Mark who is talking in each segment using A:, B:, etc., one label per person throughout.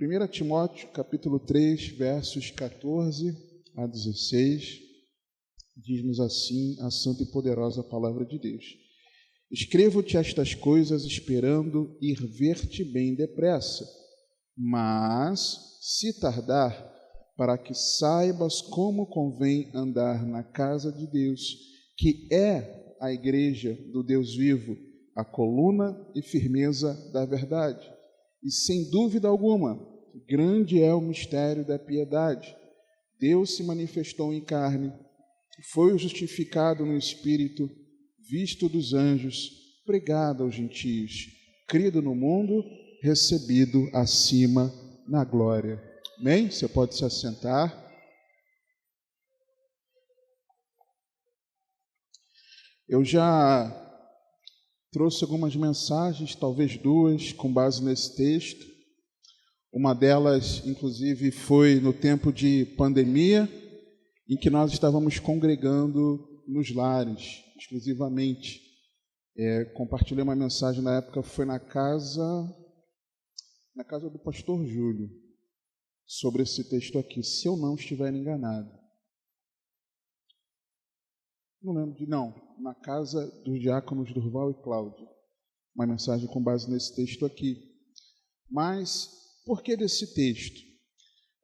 A: 1 Timóteo, capítulo 3, versos 14 a 16, diz-nos assim a santa e poderosa palavra de Deus. Escrevo-te estas coisas esperando ir ver-te bem depressa, mas, se tardar, para que saibas como convém andar na casa de Deus, que é a igreja do Deus vivo, a coluna e firmeza da verdade. E sem dúvida alguma, grande é o mistério da piedade. Deus se manifestou em carne, foi justificado no Espírito, visto dos anjos, pregado aos gentios, crido no mundo, recebido acima na glória. Amém? Você pode se assentar. Eu já trouxe algumas mensagens, talvez duas, com base nesse texto. Uma delas, inclusive, foi no tempo de pandemia, em que nós estávamos congregando nos lares, exclusivamente. Compartilhei uma mensagem na época, foi na casa do pastor Júlio, sobre esse texto aqui, se eu não estiver enganado. Não lembro na casa dos diáconos Durval e Cláudio, uma mensagem com base nesse texto aqui. Mas, por que desse texto?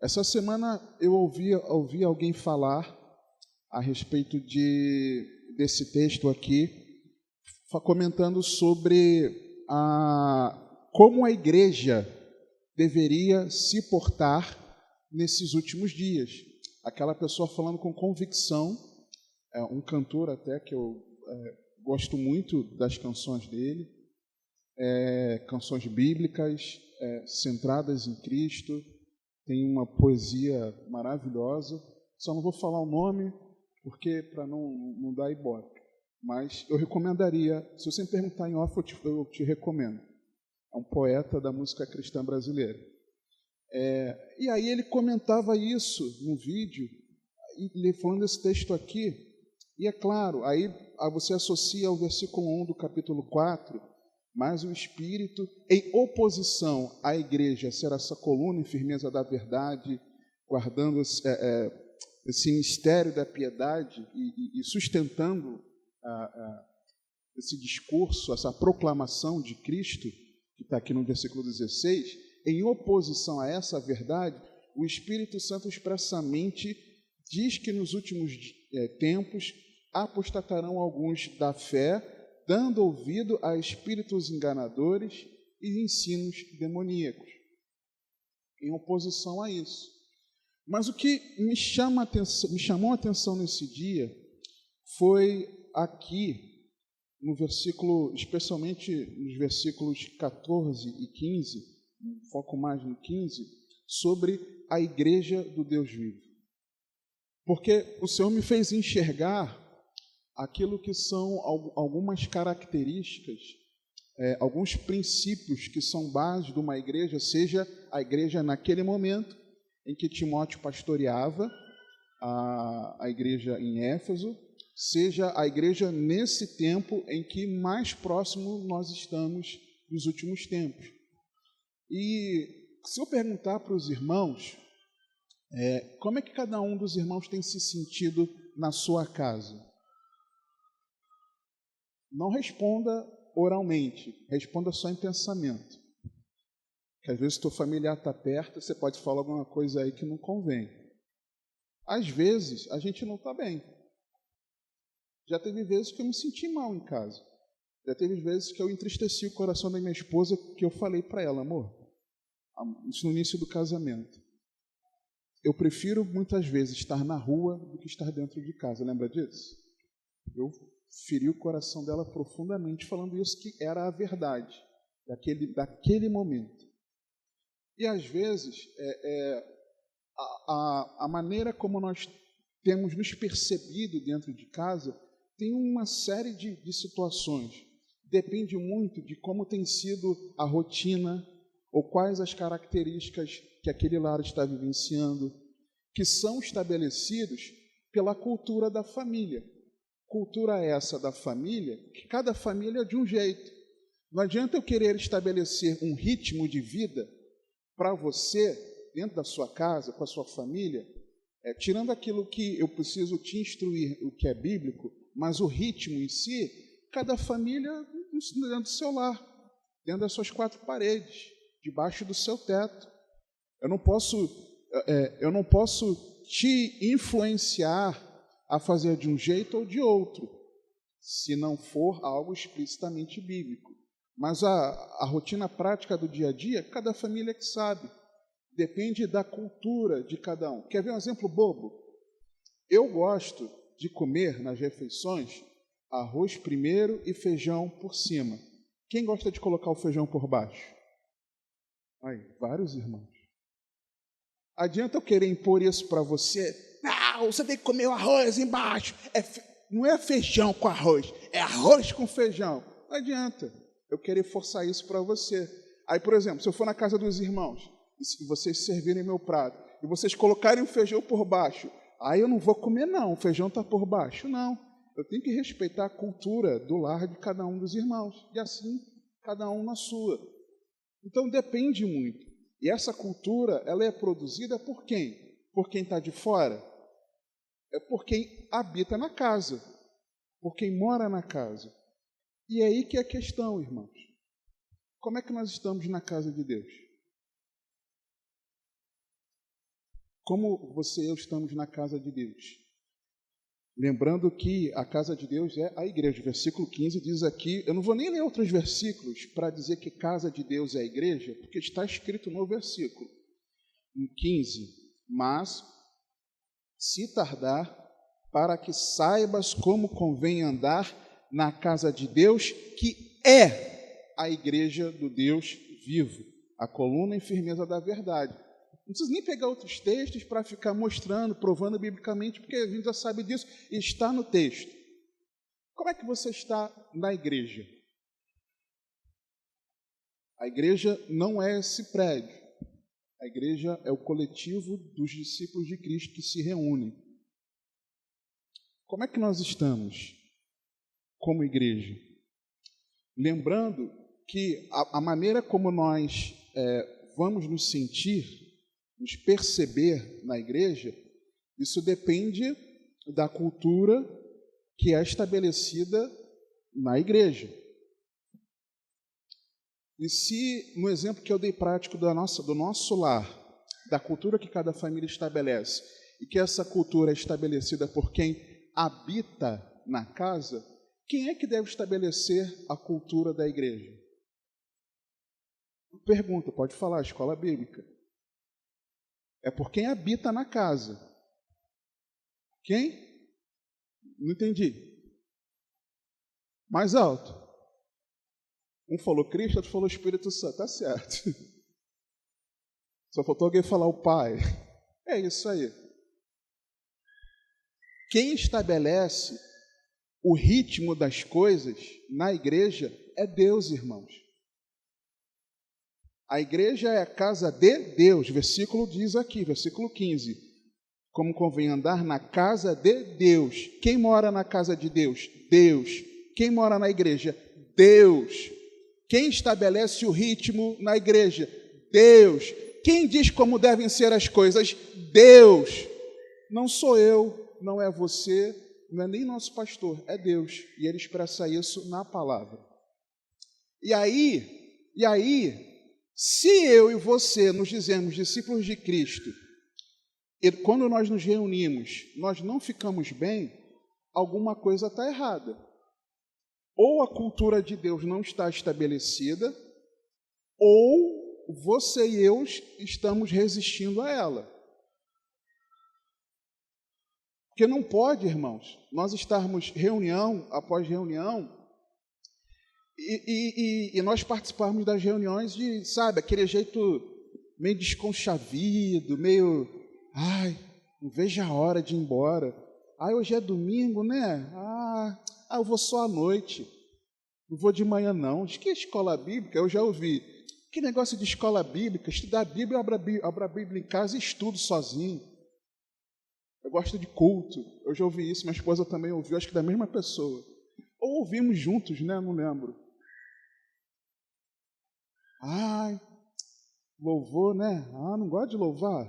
A: Essa semana eu ouvi alguém falar a respeito desse texto aqui, comentando sobre como a igreja deveria se portar nesses últimos dias. Aquela pessoa falando com convicção, um cantor até que eu gosto muito das canções dele, canções bíblicas, centradas em Cristo, tem uma poesia maravilhosa, só não vou falar o nome, porque para não dar ibope, mas eu recomendaria, se você me perguntar em off, eu te recomendo. É um poeta da música cristã brasileira. E aí ele comentava isso no vídeo, falando esse texto aqui, e é claro, aí você associa ao versículo 1 do capítulo 4, mas o Espírito, em oposição à igreja, ser essa coluna e firmeza da verdade, guardando esse mistério da piedade e sustentando esse discurso, essa proclamação de Cristo, que está aqui no versículo 16, em oposição a essa verdade, o Espírito Santo expressamente diz que nos últimos tempos apostatarão alguns da fé, dando ouvido a espíritos enganadores e ensinos demoníacos, em oposição a isso. Mas o que me chamou a atenção nesse dia foi aqui, no versículo, especialmente nos versículos 14 e 15, foco mais no 15, sobre a igreja do Deus vivo. Porque o Senhor me fez enxergar aquilo que são algumas características, alguns princípios que são base de uma igreja, seja a igreja naquele momento em que Timóteo pastoreava a igreja em Éfeso, seja a igreja nesse tempo em que mais próximo nós estamos dos últimos tempos. E se eu perguntar para os irmãos, como é que cada um dos irmãos tem se sentido na sua casa? Não responda oralmente, responda só em pensamento. Porque às vezes o teu familiar está perto, você pode falar alguma coisa aí que não convém. Às vezes a gente não está bem. Já teve vezes que eu me senti mal em casa. Já teve vezes que eu entristeci o coração da minha esposa, que eu falei para ela, amor, isso no início do casamento. Eu prefiro muitas vezes estar na rua do que estar dentro de casa. Lembra disso? Eu feri o coração dela profundamente, falando isso que era a verdade daquele momento. E às vezes a maneira como nós temos nos percebido dentro de casa tem uma série de situações. Depende muito de como tem sido a rotina ou quais as características que aquele lar está vivenciando, que são estabelecidos pela cultura da família. Cultura essa da família, que cada família é de um jeito. Não adianta eu querer estabelecer um ritmo de vida para você, dentro da sua casa, com a sua família, tirando aquilo que eu preciso te instruir, o que é bíblico, mas o ritmo em si, cada família dentro do seu lar, dentro das suas quatro paredes, debaixo do seu teto. Eu não posso te influenciar a fazer de um jeito ou de outro, se não for algo explicitamente bíblico. Mas a rotina prática do dia a dia, cada família que sabe. Depende da cultura de cada um. Quer ver um exemplo bobo? Eu gosto de comer nas refeições arroz primeiro e feijão por cima. Quem gosta de colocar o feijão por baixo? Aí, vários irmãos. Adianta eu querer impor isso para você? Não, você tem que comer o arroz embaixo. Não é feijão com arroz, é arroz com feijão. Não adianta eu querer forçar isso para você. Aí, por exemplo, se eu for na casa dos irmãos, e se vocês servirem meu prato, e vocês colocarem o feijão por baixo, aí eu não vou comer não, o feijão está por baixo. Não, eu tenho que respeitar a cultura do lar de cada um dos irmãos, e assim, cada um na sua. Então, depende muito. E essa cultura, ela é produzida por quem? Por quem está de fora? É por quem habita na casa, por quem mora na casa. E é aí que é a questão, irmãos. Como é que nós estamos na casa de Deus? Como você e eu estamos na casa de Deus? Lembrando que a casa de Deus é a igreja. O versículo 15 diz aqui, eu não vou nem ler outros versículos para dizer que casa de Deus é a igreja, porque está escrito no versículo 15, mas se tardar, para que saibas como convém andar na casa de Deus, que é a igreja do Deus vivo, a coluna e firmeza da verdade. Não precisa nem pegar outros textos para ficar mostrando, provando biblicamente, porque a gente já sabe disso e está no texto. Como é que você está na igreja? A igreja não é esse prédio. A igreja é o coletivo dos discípulos de Cristo que se reúnem. Como é que nós estamos como igreja? Lembrando que a maneira como nós vamos nos sentir, nos perceber na igreja, isso depende da cultura que é estabelecida na igreja. E se, no exemplo que eu dei prático do nosso lar, da cultura que cada família estabelece, e que essa cultura é estabelecida por quem habita na casa, quem é que deve estabelecer a cultura da igreja? Pergunta, pode falar, escola bíblica. É por quem habita na casa. Quem? Não entendi. Mais alto. Um falou Cristo, outro falou Espírito Santo. Tá certo. Só faltou alguém falar o Pai. É isso aí. Quem estabelece o ritmo das coisas na igreja é Deus, irmãos. A igreja é a casa de Deus. Versículo diz aqui, versículo 15. Como convém andar na casa de Deus. Quem mora na casa de Deus? Deus. Quem mora na igreja? Deus. Quem estabelece o ritmo na igreja? Deus. Quem diz como devem ser as coisas? Deus. Não sou eu, não é você, não é nem nosso pastor, é Deus. E ele expressa isso na palavra. E aí, se eu e você nos dizemos discípulos de Cristo, e quando nós nos reunimos, nós não ficamos bem, alguma coisa está errada. Ou a cultura de Deus não está estabelecida, ou você e eu estamos resistindo a ela. Porque não pode, irmãos, nós estarmos reunião após reunião e nós participarmos das reuniões de, sabe, aquele jeito meio desconchavido, meio, não vejo a hora de ir embora. Hoje é domingo, né? Eu vou só à noite. Não vou de manhã, não. Diz que escola bíblica, eu já ouvi. Que negócio de escola bíblica? Estudar a Bíblia, abra a Bíblia em casa e estudo sozinho. Eu gosto de culto. Eu já ouvi isso, minha esposa também ouviu, acho que da mesma pessoa. Ou ouvimos juntos, né? Não lembro. Louvor, né? Ah, não gosta de louvar?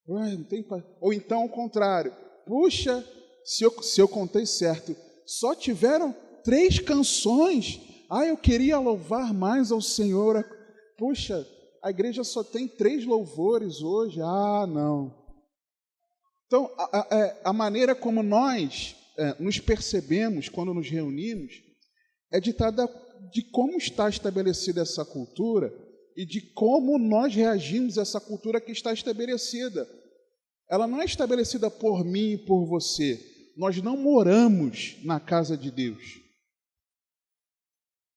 A: Ué, não tem Ou então o contrário. Puxa, se eu contei certo, só tiveram 3 canções. Ah, eu queria louvar mais ao Senhor. Puxa, a igreja só tem 3 louvores hoje. Ah, não. Então, a maneira como nós nos percebemos quando nos reunimos é ditada de como está estabelecida essa cultura e de como nós reagimos a essa cultura que está estabelecida. Ela não é estabelecida por mim e por você. Nós não moramos na casa de Deus.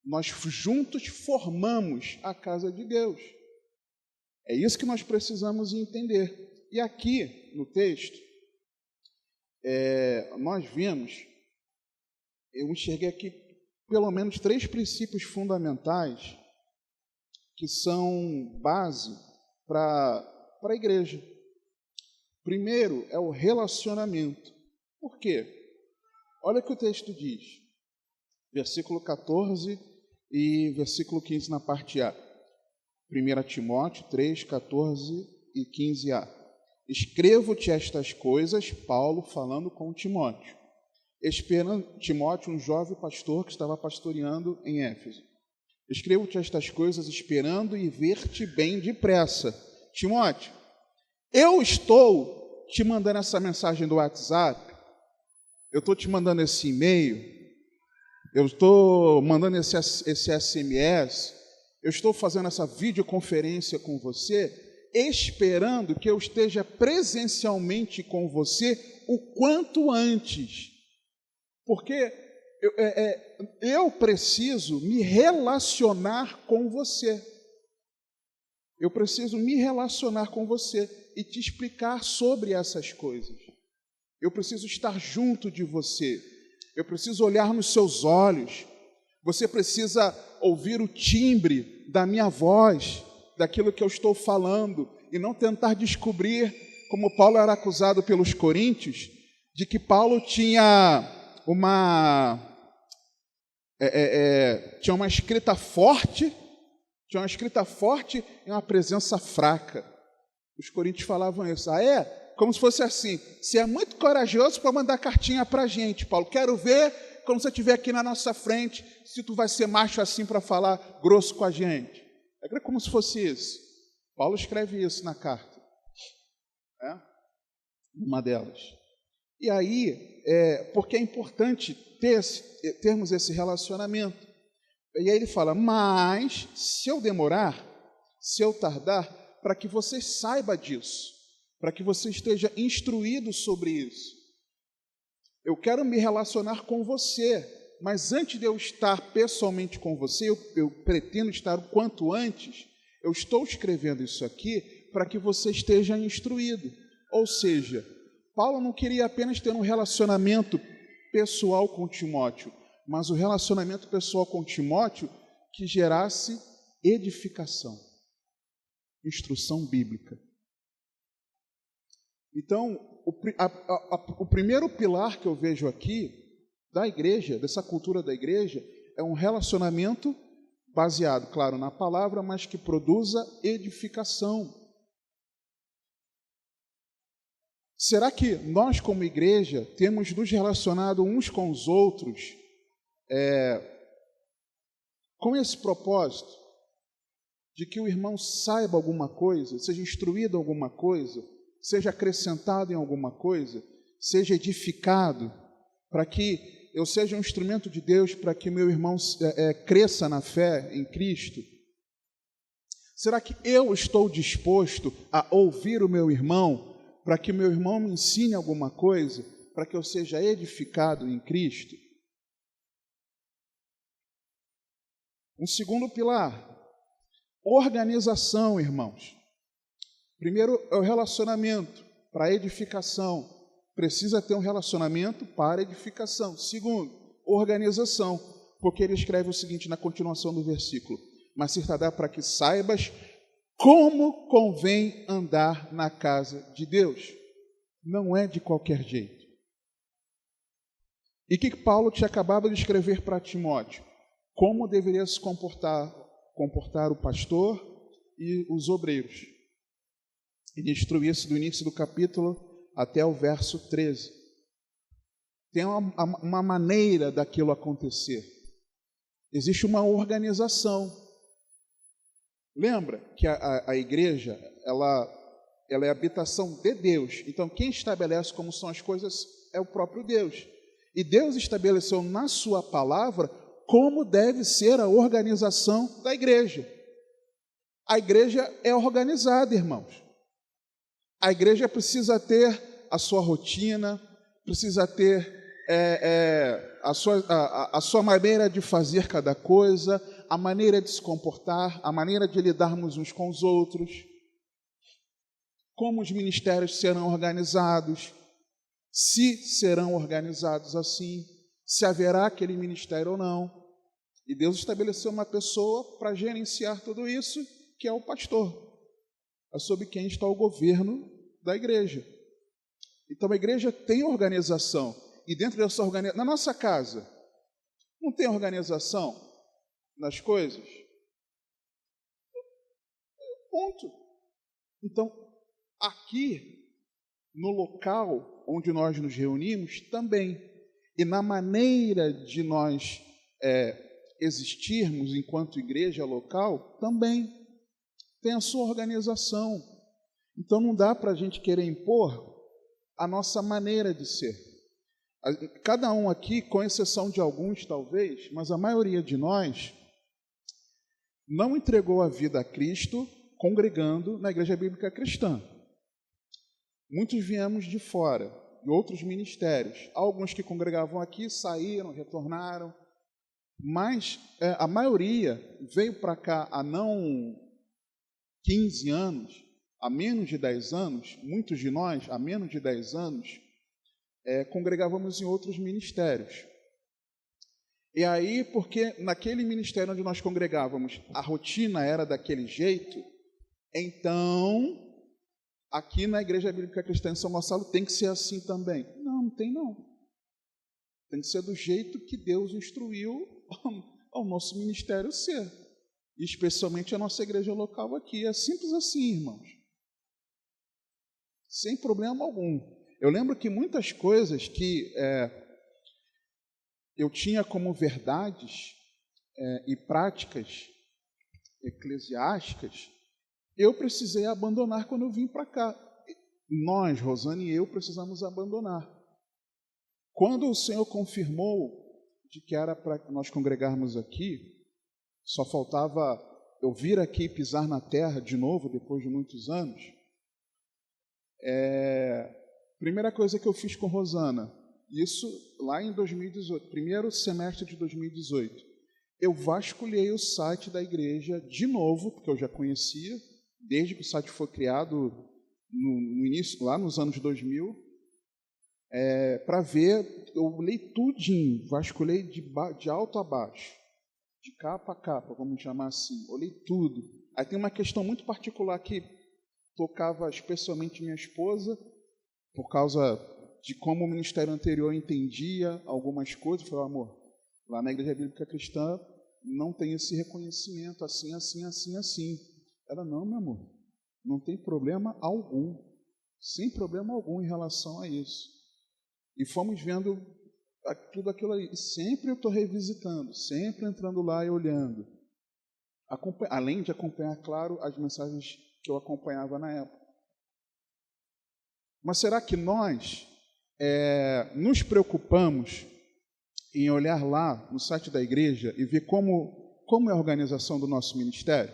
A: Nós juntos formamos a casa de Deus. É isso que nós precisamos entender. E aqui, no texto, nós vimos, eu enxerguei aqui pelo menos 3 princípios fundamentais que são base para a igreja. Primeiro é o relacionamento. Por quê? Olha o que o texto diz. Versículo 14 e versículo 15 na parte A. 1 Timóteo 3, 14 e 15a. Escrevo-te estas coisas, Paulo falando com Timóteo. Esperando Timóteo, um jovem pastor que estava pastoreando em Éfeso. Escrevo-te estas coisas esperando e ver-te bem depressa. Timóteo, eu estou te mandando essa mensagem do WhatsApp, eu estou te mandando esse e-mail, eu estou mandando esse SMS, eu estou fazendo essa videoconferência com você, esperando que eu esteja presencialmente com você o quanto antes. Porque eu preciso me relacionar com você. Eu preciso me relacionar com você e te explicar sobre essas coisas. Eu preciso estar junto de você. Eu preciso olhar nos seus olhos. Você precisa ouvir o timbre da minha voz, daquilo que eu estou falando, e não tentar descobrir, como Paulo era acusado pelos coríntios, de que Paulo tinha uma escrita forte, e uma presença fraca. Os coríntios falavam isso. Como se fosse assim, você é muito corajoso para mandar cartinha para a gente, Paulo. Quero ver, quando você estiver aqui na nossa frente, se tu vai ser macho assim para falar grosso com a gente. É como se fosse isso. Paulo escreve isso na carta. Uma delas. E aí, porque é importante termos esse relacionamento. E aí ele fala, mas se eu demorar, se eu tardar, para que você saiba disso, para que você esteja instruído sobre isso. Eu quero me relacionar com você, mas antes de eu estar pessoalmente com você, eu pretendo estar o quanto antes, eu estou escrevendo isso aqui para que você esteja instruído. Ou seja, Paulo não queria apenas ter um relacionamento pessoal com Timóteo, mas o relacionamento pessoal com Timóteo que gerasse edificação, instrução bíblica. Então, o primeiro pilar que eu vejo aqui da igreja, dessa cultura da igreja, é um relacionamento baseado, claro, na palavra, mas que produza edificação. Será que nós, como igreja, temos nos relacionado uns com os outros com esse propósito de que o irmão saiba alguma coisa, seja instruído em alguma coisa, seja acrescentado em alguma coisa, seja edificado, para que eu seja um instrumento de Deus, para que meu irmão cresça na fé em Cristo? Será que eu estou disposto a ouvir o meu irmão, para que meu irmão me ensine alguma coisa, para que eu seja edificado em Cristo? Um segundo pilar, organização, irmãos. Primeiro é o relacionamento para edificação. Precisa ter um relacionamento para edificação. Segundo, organização, porque ele escreve o seguinte na continuação do versículo: mas se tardar para que saibas como convém andar na casa de Deus. Não é de qualquer jeito. E que Paulo tinha acabado de escrever para Timóteo? Como deveria se comportar o pastor, e os obreiros. Ele instrui isso do início do capítulo até o verso 13. Tem uma maneira daquilo acontecer. Existe uma organização. Lembra que a igreja, ela é a habitação de Deus. Então, quem estabelece como são as coisas é o próprio Deus. E Deus estabeleceu na sua palavra como deve ser a organização da igreja. A igreja é organizada, irmãos. A igreja precisa ter a sua rotina, precisa ter a sua maneira de fazer cada coisa, a maneira de se comportar, a maneira de lidarmos uns com os outros, como os ministérios serão organizados, se serão organizados assim, se haverá aquele ministério ou não. E Deus estabeleceu uma pessoa para gerenciar tudo isso, que é o pastor, é sobre quem está o governo da igreja. Então a igreja tem organização, e dentro dessa organização, na nossa casa, não tem organização nas coisas? Ponto. Então, aqui, no local onde nós nos reunimos, também, e na maneira de nós existirmos enquanto igreja local, também tem a sua organização. Então não dá para a gente querer impor a nossa maneira de ser. Cada um aqui, com exceção de alguns talvez, mas a maioria de nós não entregou a vida a Cristo congregando na Igreja Bíblica Cristã. Muitos viemos de fora, de outros ministérios. Alguns que congregavam aqui saíram, retornaram, mas a maioria veio para cá há não 15 anos, há menos de 10 anos, muitos de nós, há menos de 10 anos, congregávamos em outros ministérios. E aí, porque naquele ministério onde nós congregávamos, a rotina era daquele jeito, então, aqui na Igreja Bíblica Cristã em São Gonçalo tem que ser assim também. Não, não tem não. Tem que ser do jeito que Deus instruiu ao nosso ministério ser. E especialmente a nossa igreja local aqui. É simples assim, irmãos. Sem problema algum. Eu lembro que muitas coisas que eu tinha como verdades e práticas eclesiásticas, eu precisei abandonar quando eu vim para cá. Nós, Rosane e eu, precisamos abandonar. Quando o Senhor confirmou de que era para nós congregarmos aqui, só faltava eu vir aqui e pisar na terra de novo, depois de muitos anos. Primeira coisa que eu fiz com Rosana, isso lá em 2018, primeiro semestre de 2018, eu vasculhei o site da igreja de novo, porque eu já conhecia, desde que o site foi criado no início, lá nos anos 2000, para ver, eu olhei tudinho, vasculhei de alto a baixo, de capa a capa, vamos chamar assim, olhei tudo. Aí tem uma questão muito particular que tocava especialmente minha esposa, por causa de como o ministério anterior entendia algumas coisas. Eu falei, amor, lá na Igreja Bíblica Cristã não tem esse reconhecimento assim, assim, assim, assim. Ela, não, meu amor, não tem problema algum, sem problema algum em relação a isso. E fomos vendo tudo aquilo ali. E sempre eu estou revisitando, sempre entrando lá e olhando. Além de acompanhar, claro, as mensagens que eu acompanhava na época. Mas será que nós nos preocupamos em olhar lá no site da igreja e ver como é a organização do nosso ministério?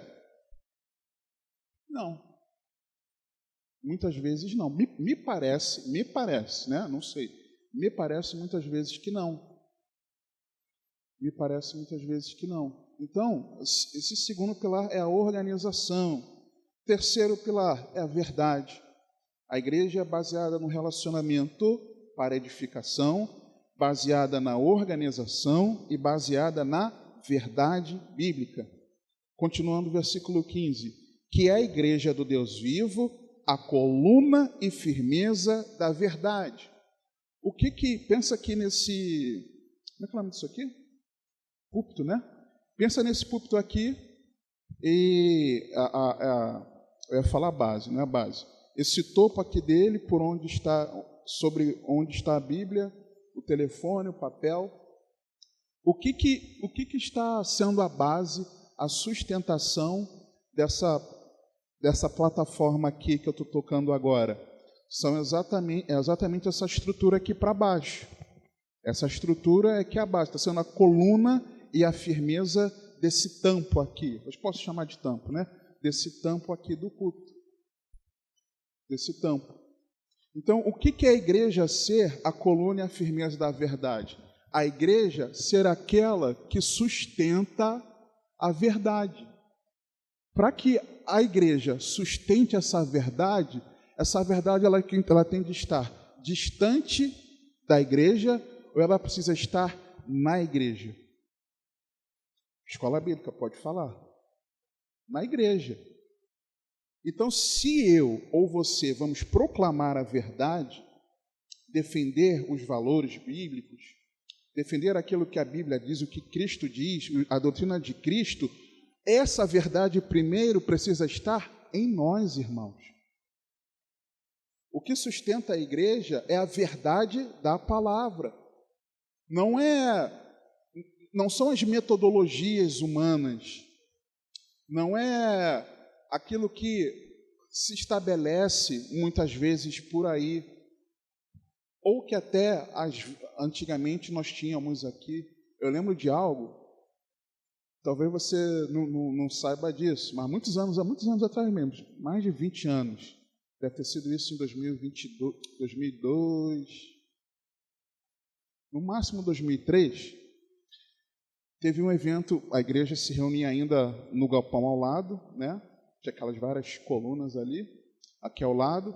A: Não. Muitas vezes não. Me parece, né? Não sei. Me parece muitas vezes que não. Me parece muitas vezes que não. Então, esse segundo pilar é a organização. Terceiro pilar é a verdade. A igreja é baseada no relacionamento para edificação, baseada na organização e baseada na verdade bíblica. Continuando o versículo 15, que é a igreja do Deus vivo, a coluna e firmeza da verdade. O que pensa aqui nesse, como é que é o nome disso aqui? Púlpito, né? Pensa nesse púlpito aqui, E eu ia falar a base, não é a base. Esse topo aqui dele, por onde está, sobre onde está a Bíblia, o telefone, o papel. O que está sendo a base, a sustentação dessa plataforma aqui que eu estou tocando agora? São exatamente essa estrutura aqui para baixo. Essa estrutura é que é a base, está sendo a coluna e a firmeza desse tampo aqui. Eu posso chamar de tampo, né? Desse tampo aqui do culto. Desse tampo. Então, o que é a igreja ser a coluna e a firmeza da verdade? A igreja ser aquela que sustenta a verdade. Para que a igreja sustente essa verdade ela tem de estar distante da igreja ou ela precisa estar na igreja? Escola bíblica pode falar. Na igreja. Então, se eu ou você vamos proclamar a verdade, defender os valores bíblicos, defender aquilo que a Bíblia diz, o que Cristo diz, a doutrina de Cristo, essa verdade primeiro precisa estar em nós, irmãos. O que sustenta a igreja é a verdade da palavra. Não são as metodologias humanas. Não é aquilo que se estabelece muitas vezes por aí, ou que até antigamente nós tínhamos aqui. Eu lembro de algo, talvez você não saiba disso, mas há muitos anos atrás mesmo, mais de 20 anos, deve ter sido isso em 2002, no máximo 2003, teve um evento, a igreja se reunia ainda no galpão ao lado, né? Tinha aquelas várias colunas ali, aqui ao lado,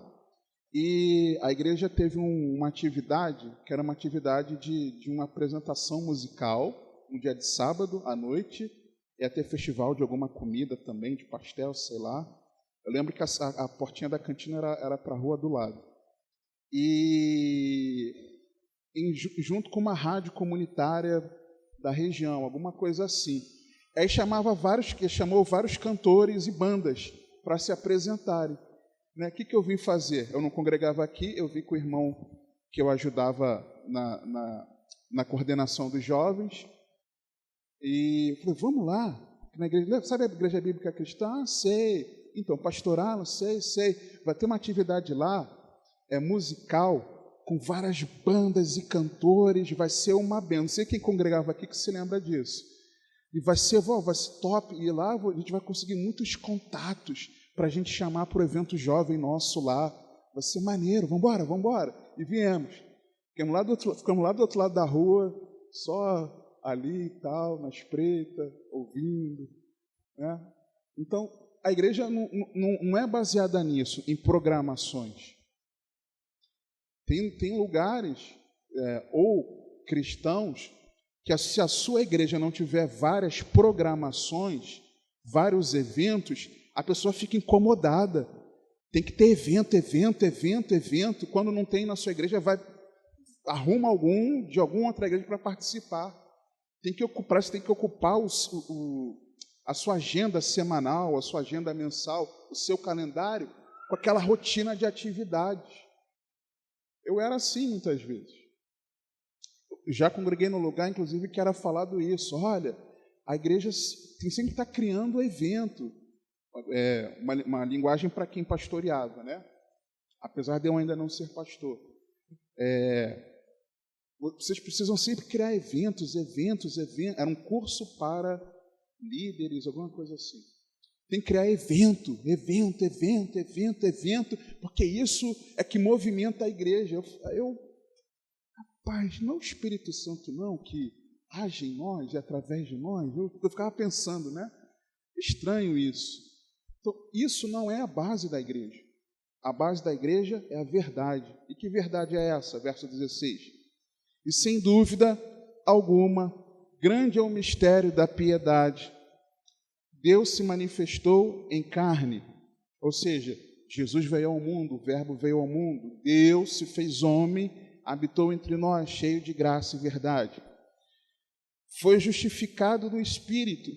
A: e a igreja teve uma atividade, que era uma atividade de uma apresentação musical, um dia de sábado à noite, ia ter festival de alguma comida também, de pastel, sei lá. Eu lembro que a portinha da cantina era para a rua do lado. E junto com uma rádio comunitária da região, alguma coisa assim. Aí chamou vários cantores e bandas para se apresentarem. Né? O que eu vim fazer? Eu não congregava aqui, eu vim com o irmão que eu ajudava na coordenação dos jovens. E falei, vamos lá, na igreja, sabe a Igreja Bíblica Cristã? Sei. Então, pastoral, sei. Vai ter uma atividade lá, musical, com várias bandas e cantores, vai ser uma bênção. Não sei quem congregava aqui que se lembra disso. E vai ser top, e lá a gente vai conseguir muitos contatos para a gente chamar para o evento jovem nosso lá. Vai ser maneiro, vamos embora. E viemos. Ficamos lá do outro lado da rua, só ali e tal, na espreita, ouvindo. Né? Então, a igreja não é baseada nisso, em programações. Tem lugares, ou cristãos, que se a sua igreja não tiver várias programações, vários eventos, a pessoa fica incomodada. Tem que ter evento. Quando não tem na sua igreja, arruma algum de alguma outra igreja para participar. Você tem que ocupar a sua agenda semanal, a sua agenda mensal, o seu calendário, com aquela rotina de atividades. Eu era assim muitas vezes. Eu já congreguei no lugar, inclusive, que era falado isso. Olha, a igreja tem sempre que estar criando evento. Uma linguagem para quem pastoreava, né? Apesar de eu ainda não ser pastor. Vocês precisam sempre criar eventos. Era um curso para líderes, alguma coisa assim. Tem que criar evento, porque isso é que movimenta a igreja. Rapaz, não é o Espírito Santo não que age em nós e através de nós? Eu ficava pensando, né? Estranho isso. Então, isso não é a base da igreja. A base da igreja é a verdade. E que verdade é essa? Verso 16. E sem dúvida alguma, grande é o mistério da piedade. Deus se manifestou em carne, ou seja, Jesus veio ao mundo, o Verbo veio ao mundo, Deus se fez homem, habitou entre nós, cheio de graça e verdade. Foi justificado no Espírito,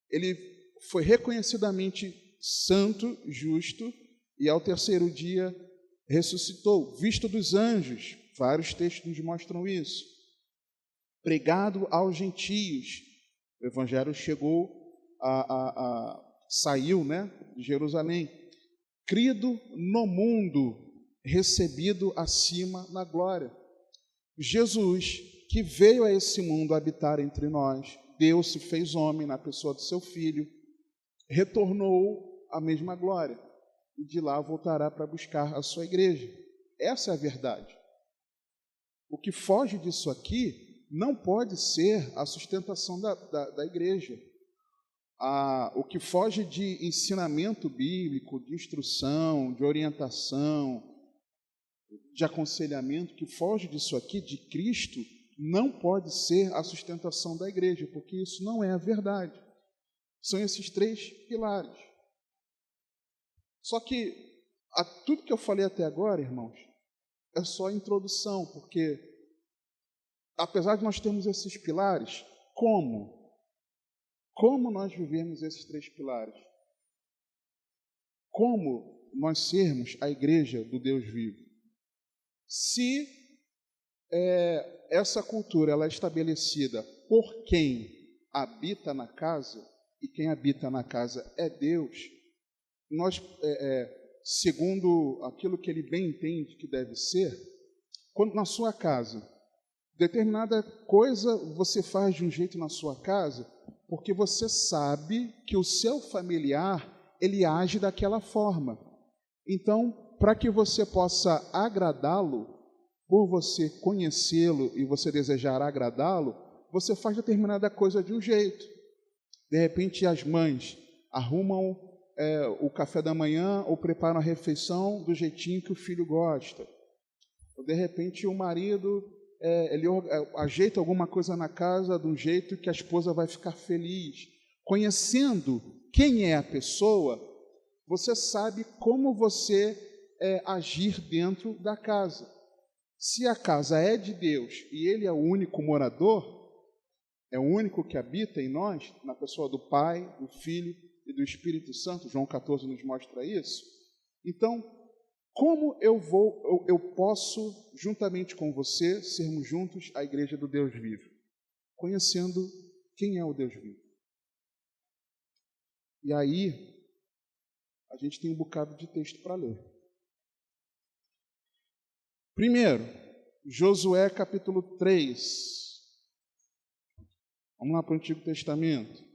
A: ele foi reconhecidamente santo, justo, e ao terceiro dia ressuscitou, visto dos anjos. Vários textos nos mostram isso. Pregado aos gentios. O evangelho saiu, né, de Jerusalém. Crido no mundo, recebido acima na glória. Jesus, que veio a esse mundo habitar entre nós, Deus se fez homem na pessoa do seu Filho, retornou à mesma glória, e de lá voltará para buscar a sua igreja. Essa é a verdade. O que foge disso aqui não pode ser a sustentação da igreja. O que foge de ensinamento bíblico, de instrução, de orientação, de aconselhamento, que foge disso aqui, de Cristo, não pode ser a sustentação da igreja, porque isso não é a verdade. São esses três pilares. Só que tudo que eu falei até agora, irmãos, é só a introdução, porque apesar de nós termos esses pilares, como nós vivemos esses três pilares? Como nós sermos a igreja do Deus vivo? Se essa cultura ela é estabelecida por quem habita na casa, e quem habita na casa é Deus, nós, segundo aquilo que ele bem entende que deve ser, quando na sua casa, determinada coisa você faz de um jeito na sua casa, porque você sabe que o seu familiar, ele age daquela forma. Então, para que você possa agradá-lo, por você conhecê-lo e você desejar agradá-lo, você faz determinada coisa de um jeito. De repente, as mães arrumam o café da manhã ou preparam a refeição do jeitinho que o filho gosta. Ou, de repente, o marido ele ajeita alguma coisa na casa de um jeito que a esposa vai ficar feliz. Conhecendo quem é a pessoa, você sabe como você agir dentro da casa. Se a casa é de Deus e Ele é o único morador, é o único que habita em nós, na pessoa do Pai, do Filho e do Espírito Santo, João 14 nos mostra isso. Então, como eu posso, juntamente com você, sermos juntos a igreja do Deus vivo? Conhecendo quem é o Deus vivo. E aí, a gente tem um bocado de texto para ler. Primeiro, Josué capítulo 3. Vamos lá para o Antigo Testamento.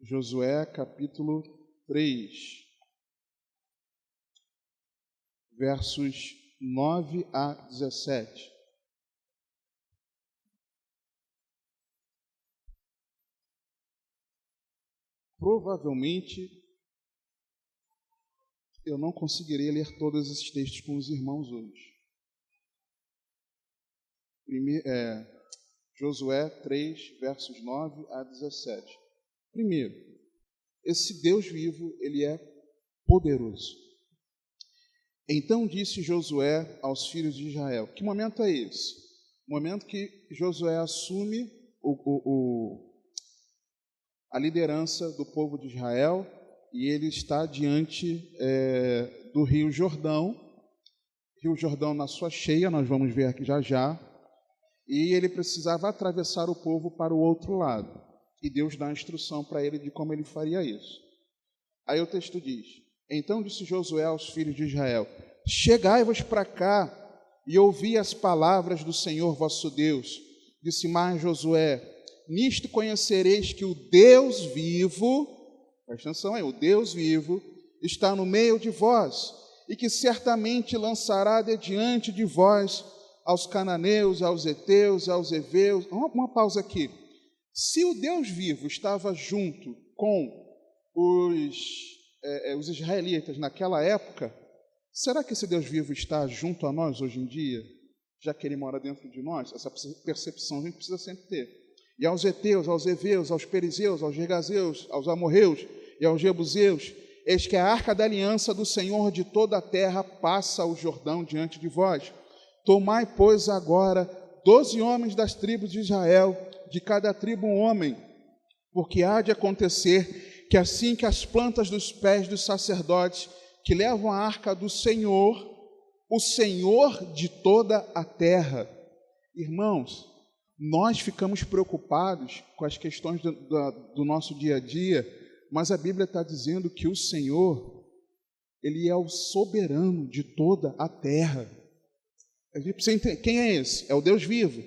A: Josué capítulo 3, versos 9 a 17. Provavelmente eu não conseguirei ler todos esses textos com os irmãos hoje. Josué 3, versos 9 a 17. Primeiro, esse Deus vivo, ele é poderoso. Então disse Josué aos filhos de Israel. Que momento é esse? O momento que Josué assume a liderança do povo de Israel e ele está diante do Rio Jordão. Rio Jordão na sua cheia, nós vamos ver aqui já já. E ele precisava atravessar o povo para o outro lado. E Deus dá a instrução para ele de como ele faria isso. Aí o texto diz: então disse Josué aos filhos de Israel: chegai-vos para cá e ouvi as palavras do Senhor vosso Deus. Disse mais Josué: nisto conhecereis que o Deus vivo, presta atenção aí, o Deus vivo está no meio de vós, e que certamente lançará de diante de vós aos cananeus, aos heteus, aos heveus. Uma pausa aqui. Se o Deus vivo estava junto com os israelitas naquela época, será que esse Deus vivo está junto a nós hoje em dia, já que ele mora dentro de nós? Essa percepção a gente precisa sempre ter. E aos heteus, aos heveus, aos perizeus, aos gergazeus, aos amorreus e aos jebuseus, eis que a arca da aliança do Senhor de toda a terra passa o Jordão diante de vós. Tomai, pois, agora 12 homens das tribos de Israel, de cada tribo um homem, porque há de acontecer que assim que as plantas dos pés dos sacerdotes que levam a arca do Senhor, o Senhor de toda a terra. Irmãos, nós ficamos preocupados com as questões do nosso dia a dia, mas a Bíblia está dizendo que o Senhor, Ele é o soberano de toda a terra. A gente precisa entender, quem é esse? É o Deus vivo.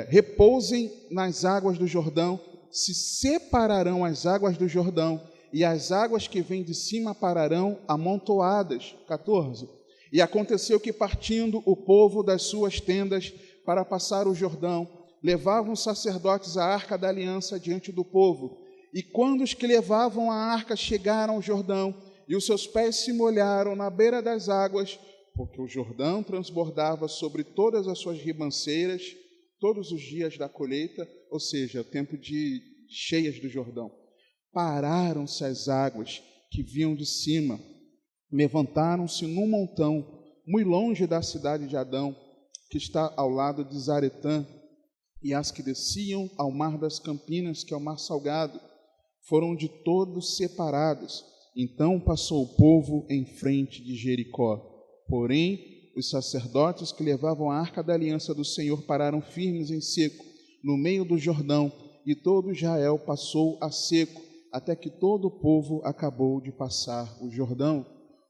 A: Repousem nas águas do Jordão, se separarão as águas do Jordão, e as águas que vêm de cima pararão amontoadas. 14. E aconteceu que, partindo o povo das suas tendas para passar o Jordão, levavam os sacerdotes a arca da aliança diante do povo. E quando os que levavam a arca chegaram ao Jordão, e os seus pés se molharam na beira das águas, porque o Jordão transbordava sobre todas as suas ribanceiras, todos os dias da colheita, ou seja, o tempo de cheias do Jordão. Pararam-se as águas que vinham de cima, levantaram-se num montão, muito longe da cidade de Adão, que está ao lado de Zaretã, e as que desciam ao mar das Campinas, que é o mar salgado, foram de todos separadas. Então passou o povo em frente de Jericó. Porém, os sacerdotes que levavam a arca da aliança do Senhor pararam firmes em seco, no meio do Jordão, e todo Israel passou a seco, até que todo o povo acabou de passar o Jordão.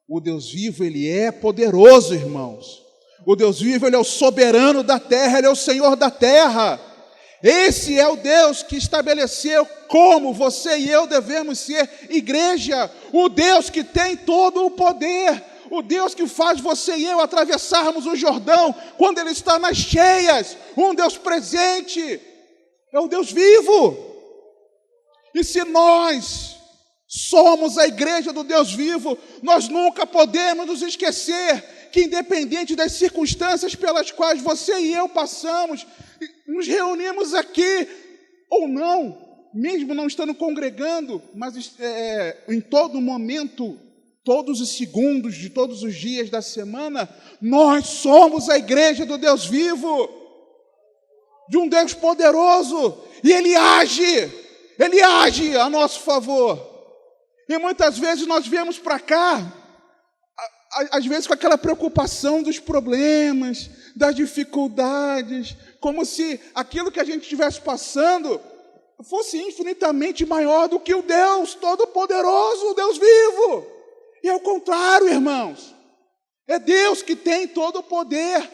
A: O Deus vivo, Ele é poderoso, irmãos. O Deus vivo, Ele é o soberano da terra, Ele é o Senhor da terra. Esse é o Deus que estabeleceu como você e eu devemos ser igreja. O Deus que tem todo o poder. O Deus que faz você e eu atravessarmos o Jordão quando Ele está nas cheias. Um Deus presente. É o Deus vivo. E se nós somos a igreja do Deus vivo, nós nunca podemos nos esquecer que, independente das circunstâncias pelas quais você e eu passamos, nos reunimos aqui ou não, mesmo não estando congregando, mas em todo momento, todos os segundos de todos os dias da semana, nós somos a igreja do Deus vivo, de um Deus poderoso, e Ele age a nosso favor. E muitas vezes nós viemos para cá, às vezes com aquela preocupação dos problemas, das dificuldades, como se aquilo que a gente estivesse passando fosse infinitamente maior do que o Deus Todo-Poderoso, o Deus vivo. E é o contrário, irmãos. É Deus que tem todo o poder.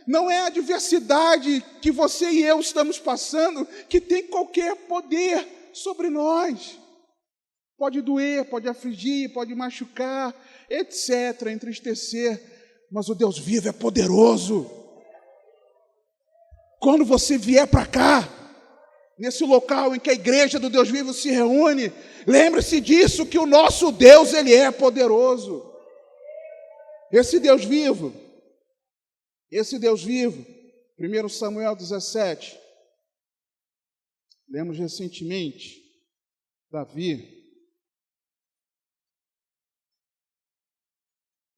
A: Não é a adversidade que você e eu estamos passando que tem qualquer poder sobre nós. Pode doer, pode afligir, pode machucar, etc., entristecer, mas o Deus vivo é poderoso. Quando você vier para cá, nesse local em que a igreja do Deus vivo se reúne, lembre-se disso, que o nosso Deus, Ele é poderoso. Esse Deus vivo, 1 Samuel 17, lemos recentemente, Davi,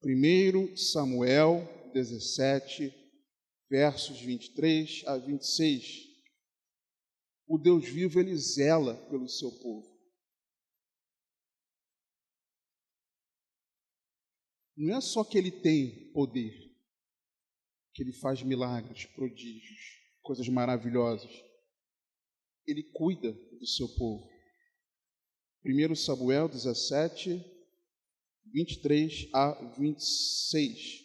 A: 1 Samuel 17, versos 23 a 26. O Deus vivo, Ele zela pelo seu povo. Não é só que Ele tem poder, que Ele faz milagres, prodígios, coisas maravilhosas. Ele cuida do seu povo. 1 Samuel 17, 23 a 26.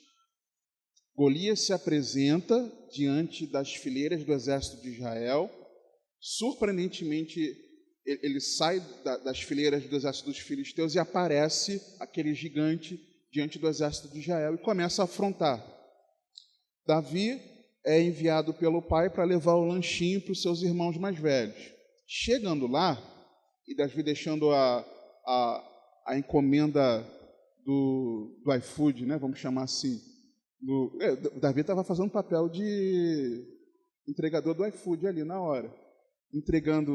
A: Golias se apresenta diante das fileiras do exército de Israel. Surpreendentemente, ele sai das fileiras do exército dos filisteus e aparece aquele gigante diante do exército de Israel e começa a afrontar. Davi é enviado pelo pai para levar o lanchinho para os seus irmãos mais velhos. Chegando lá, e Davi deixando a encomenda do iFood, né, vamos chamar assim. Davi estava fazendo papel de entregador do iFood ali na hora.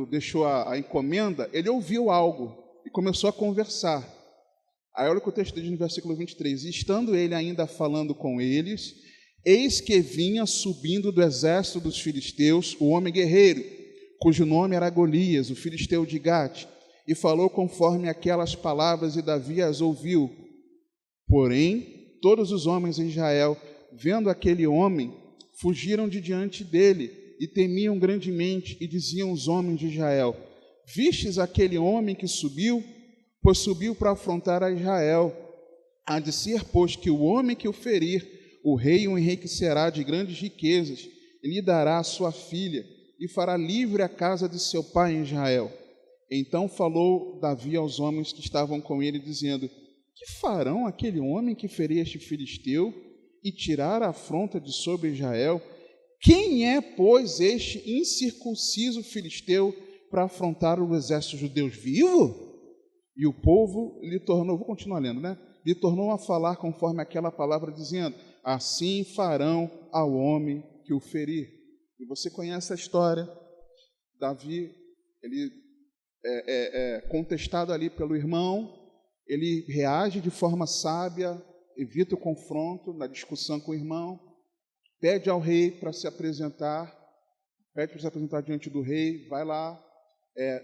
A: Deixou a encomenda, ele ouviu algo e começou a conversar. Aí olha o que o texto diz no versículo 23. E estando ele ainda falando com eles, Eis que vinha subindo do exército dos filisteus o homem guerreiro, cujo nome era Golias, o filisteu de Gate, e falou conforme aquelas palavras, e Davi as ouviu. Porém, todos os homens de Israel, vendo aquele homem, fugiram de diante dele, e temiam grandemente, e diziam os homens de Israel: vistes aquele homem que subiu? Pois subiu para afrontar a Israel. Há de ser, pois, que o homem que o ferir, o rei o enriquecerá de grandes riquezas, e lhe dará a sua filha, e fará livre a casa de seu pai em Israel. Então falou Davi aos homens que estavam com ele, dizendo: que farão aquele homem que ferir este filisteu e tirar a afronta de sobre Israel? Quem é, pois, este incircunciso filisteu para afrontar o exército de Deus vivo? E o povo lhe tornou, vou continuar lendo, né? Lhe tornou a falar conforme aquela palavra, dizendo: assim farão ao homem que o ferir. E você conhece a história. Davi, ele é contestado ali pelo irmão, ele reage de forma sábia, evita o confronto na discussão com o irmão, pede ao rei para se apresentar, diante do rei, vai lá,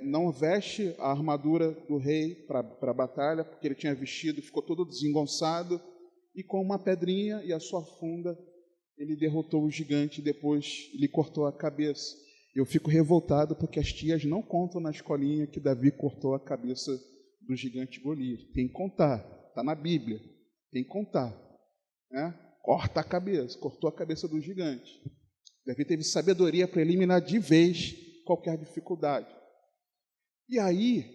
A: não veste a armadura do rei para a batalha, porque ele tinha vestido, ficou todo desengonçado, e com uma pedrinha e a sua funda, ele derrotou o gigante e depois lhe cortou a cabeça. Eu fico revoltado porque as tias não contam na escolinha que Davi cortou a cabeça do gigante Golias. Tem que contar, está na Bíblia, tem que contar, né? Cortou a cabeça do gigante. Davi teve sabedoria para eliminar de vez qualquer dificuldade. E aí,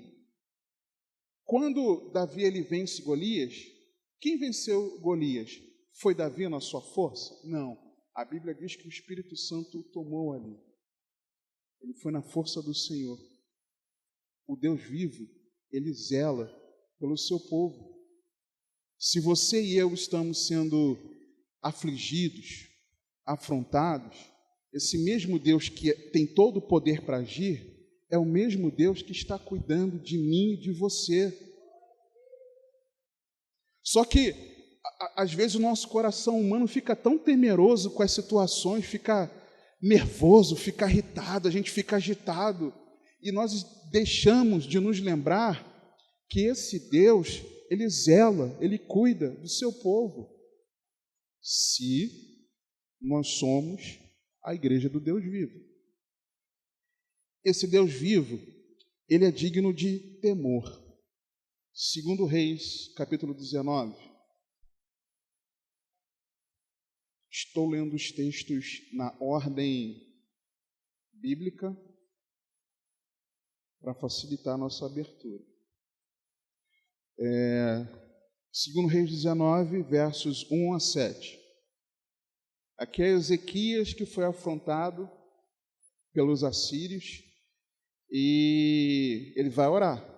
A: quando Davi ele vence Golias, quem venceu Golias? Foi Davi na sua força? Não. A Bíblia diz que o Espírito Santo o tomou ali. Ele foi na força do Senhor. O Deus vivo, ele zela pelo seu povo. Se você e eu estamos sendo afligidos, afrontados, esse mesmo Deus que tem todo o poder para agir, é o mesmo Deus que está cuidando de mim e de você. Só que, às vezes, o nosso coração humano fica tão temeroso com as situações, fica nervoso, fica irritado, a gente fica agitado, e nós deixamos de nos lembrar que esse Deus, ele zela, ele cuida do seu povo, se nós somos a igreja do Deus vivo. Esse Deus vivo, ele é digno de temor. Segundo Reis, capítulo 19. Estou lendo os textos na ordem bíblica para facilitar a nossa abertura. Segundo Reis 19, versos 1 a 7. Aqui é Ezequias que foi afrontado pelos assírios e ele vai orar.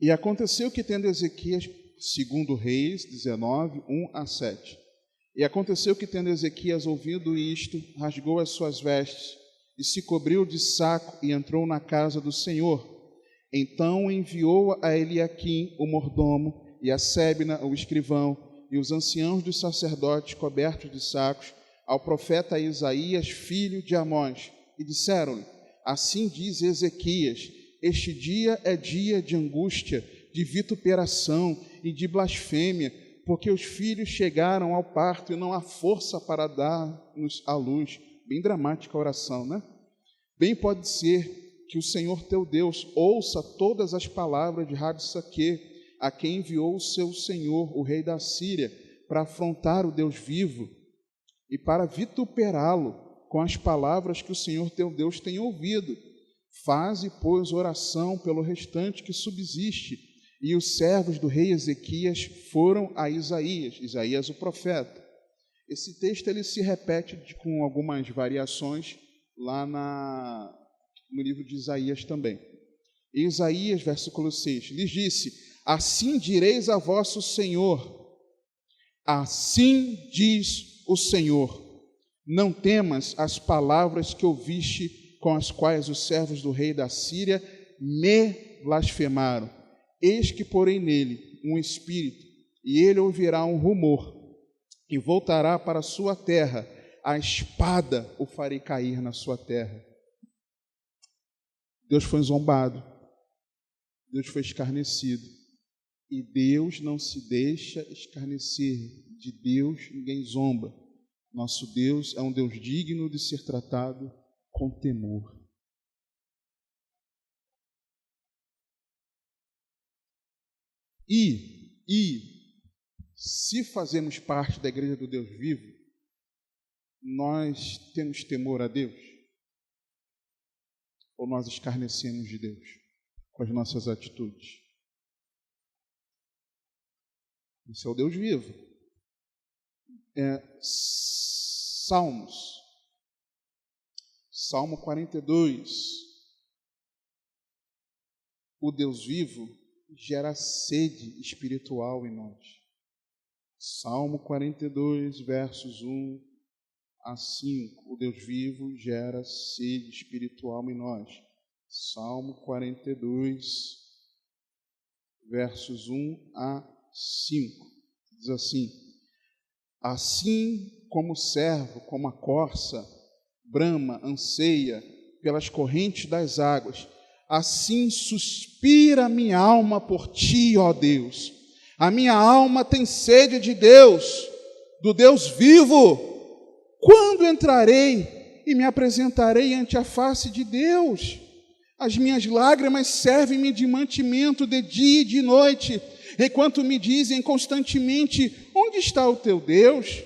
A: E aconteceu que, tendo Ezequias, segundo Reis 19, 1 a 7. E aconteceu que, tendo Ezequias ouvido isto, rasgou as suas vestes e se cobriu de saco e entrou na casa do Senhor. Então enviou a Eliaquim, o mordomo, e a Sebna, o escrivão, e os anciãos dos sacerdotes cobertos de sacos, ao profeta Isaías, filho de Amós, e disseram-lhe: assim diz Ezequias: este dia é dia de angústia, de vituperação e de blasfêmia, porque os filhos chegaram ao parto e não há força para dar-nos à luz. Bem dramática a oração, né? Bem pode ser que o Senhor teu Deus ouça todas as palavras de Rabsaque, a quem enviou o seu senhor, o rei da Síria, para afrontar o Deus vivo e para vituperá-lo com as palavras que o Senhor teu Deus tem ouvido. Faze, pois, oração pelo restante que subsiste. E os servos do rei Ezequias foram a Isaías o profeta. Esse texto ele se repete com algumas variações lá no livro de Isaías também. Em Isaías, versículo 6, lhes disse: assim direis a vosso Senhor, assim diz o Senhor, não temas as palavras que ouviste, com as quais os servos do rei da Síria me blasfemaram. Eis que porei nele um espírito, e ele ouvirá um rumor, e voltará para a sua terra. A espada o farei cair na sua terra. Deus foi zombado, Deus foi escarnecido, e Deus não se deixa escarnecer. De Deus ninguém zomba. Nosso Deus é um Deus digno de ser tratado com temor. E se fazemos parte da igreja do Deus vivo, nós temos temor a Deus? Ou nós escarnecemos de Deus com as nossas atitudes? Esse é o Deus vivo. Salmos. Salmo 42. O Deus vivo gera sede espiritual em nós. Salmo 42, versos 1 a 5. O Deus vivo gera sede espiritual em nós. Salmo 42, versos 1 a 5. Diz assim: assim como o servo, como a corça, brama, anseia pelas correntes das águas, assim suspira a minha alma por ti, ó Deus. A minha alma tem sede de Deus, do Deus vivo. Quando entrarei e me apresentarei ante a face de Deus? As minhas lágrimas servem-me de mantimento de dia e de noite, enquanto me dizem constantemente: onde está o teu Deus?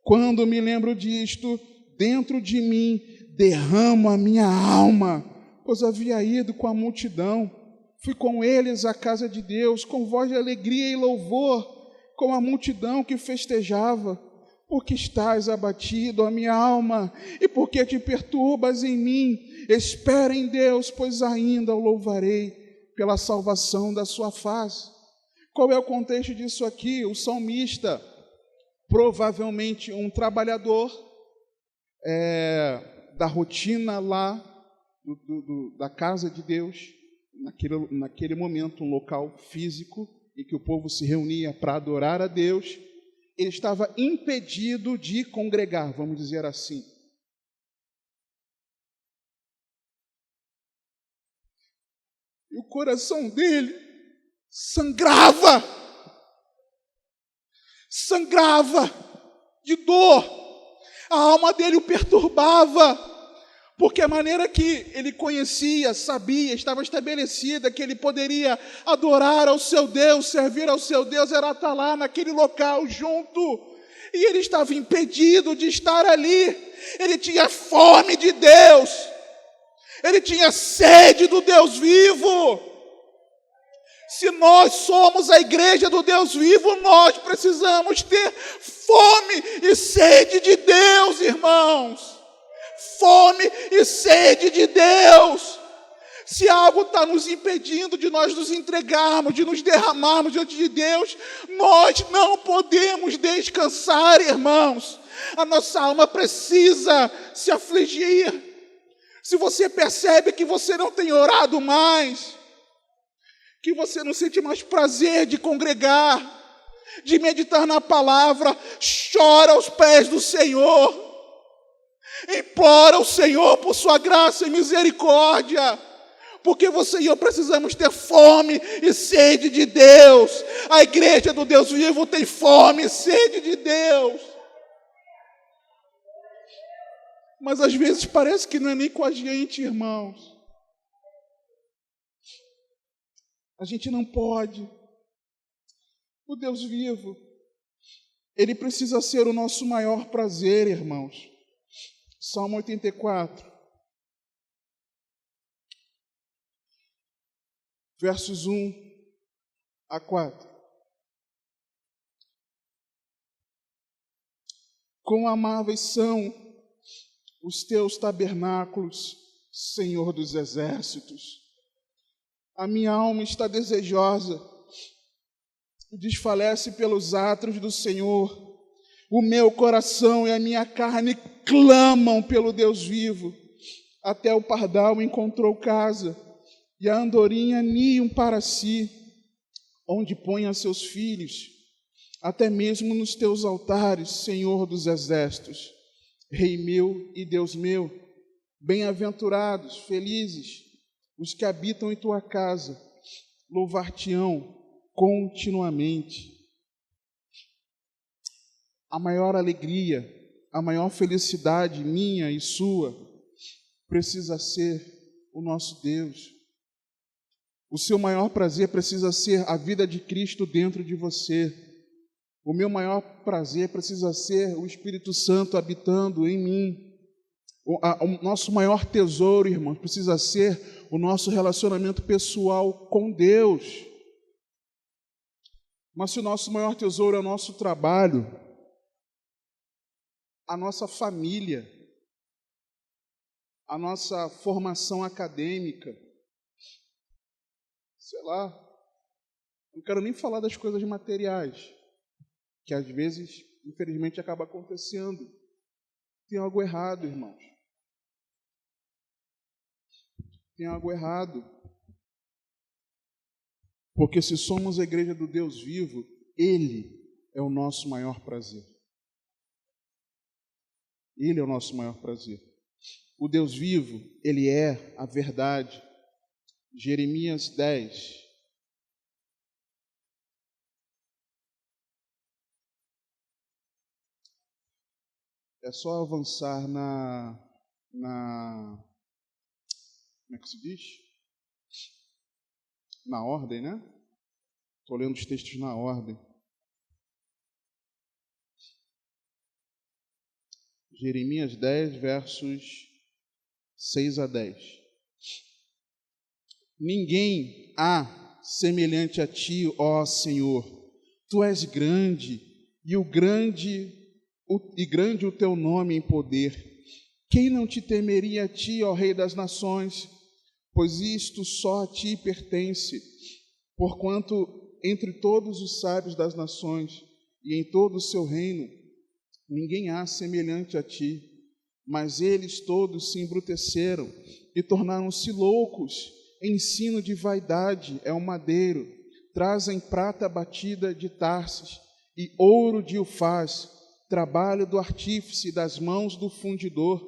A: Quando me lembro disto, dentro de mim derramo a minha alma, pois havia ido com a multidão. Fui com eles à casa de Deus, com voz de alegria e louvor, com a multidão que festejava. Porque estás abatido, ó minha alma, e porque te perturbas em mim? Espera em Deus, pois ainda o louvarei pela salvação da sua face. Qual é o contexto disso aqui? O salmista, provavelmente um trabalhador da rotina lá da casa de Deus, naquele momento, um local físico em que o povo se reunia para adorar a Deus. Ele estava impedido de congregar, vamos dizer assim. E o coração dele sangrava de dor. A alma dele o perturbava, porque a maneira que ele conhecia, sabia, estava estabelecida que ele poderia adorar ao seu Deus, servir ao seu Deus, era estar lá naquele local junto. E ele estava impedido de estar ali. Ele tinha fome de Deus. Ele tinha sede do Deus vivo. Se nós somos a igreja do Deus vivo, nós precisamos ter fome e sede de Deus, irmãos. Fome e sede de Deus. Se algo está nos impedindo de nós nos entregarmos, de nos derramarmos diante de Deus, nós não podemos descansar, irmãos. A nossa alma precisa se afligir. Se você percebe que você não tem orado mais, que você não sente mais prazer de congregar, de meditar na palavra, chora aos pés do Senhor. Implora ao Senhor por sua graça e misericórdia, porque você e eu precisamos ter fome e sede de Deus. A igreja do Deus vivo tem fome e sede de Deus. Mas às vezes parece que não é nem com a gente, irmãos. A gente não pode. O Deus vivo, Ele precisa ser o nosso maior prazer, irmãos. Salmo 84, versos 1 a 4. Quão amáveis são os teus tabernáculos, Senhor dos exércitos. A minha alma está desejosa, desfalece pelos átrios do Senhor. O meu coração e a minha carne clamam pelo Deus vivo. Até o pardal encontrou casa, e a andorinha ninho para si, onde põe a seus filhos. até mesmo nos teus altares, Senhor dos exércitos, Rei meu e Deus meu. Bem-aventurados, felizes, os que habitam em tua casa, louvar-te-ão continuamente. A maior alegria, a maior felicidade minha e sua precisa ser o nosso Deus. O seu maior prazer precisa ser a vida de Cristo dentro de você. O meu maior prazer precisa ser o Espírito Santo habitando em mim. O nosso maior tesouro, irmãos, precisa ser o nosso relacionamento pessoal com Deus. Mas se o nosso maior tesouro é o nosso trabalho, a nossa família, a nossa formação acadêmica, sei lá, não quero nem falar das coisas materiais, que às vezes, infelizmente, acaba acontecendo. Tem algo errado, irmãos. Tem algo errado. Porque se somos a igreja do Deus vivo, Ele é o nosso maior prazer. Ele é o nosso maior prazer. O Deus vivo, Ele é a verdade. Jeremias 10. É só avançar como é que se diz? Na ordem, né? Estou lendo os textos na ordem. Jeremias 10, versos 6 a 10. Ninguém há semelhante a ti, ó Senhor. Tu és grande, e grande o teu nome em poder. Quem não te temeria a ti, ó Rei das nações? Pois isto só a ti pertence, porquanto entre todos os sábios das nações e em todo o seu reino, ninguém há semelhante a ti. Mas eles todos se embruteceram e tornaram-se loucos. Ensino de vaidade é o madeiro. Trazem prata batida de Tarsis e ouro de Ufaz, trabalho do artífice das mãos do fundidor.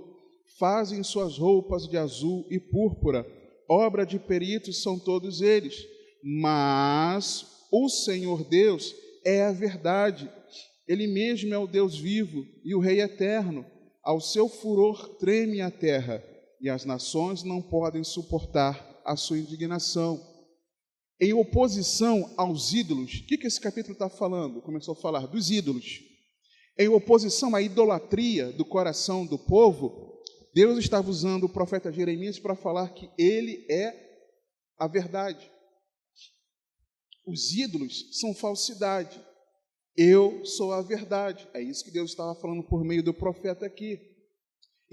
A: Fazem suas roupas de azul e púrpura. Obra de peritos são todos eles. Mas o Senhor Deus é a verdade. Ele mesmo é o Deus vivo e o Rei eterno. Ao seu furor treme a terra, e as nações não podem suportar a sua indignação. Em oposição aos ídolos, o que esse capítulo está falando? Começou a falar dos ídolos. Em oposição à idolatria do coração do povo, Deus estava usando o profeta Jeremias para falar que ele é a verdade. Os ídolos são falsidade. Eu sou a verdade. É isso que Deus estava falando por meio do profeta aqui.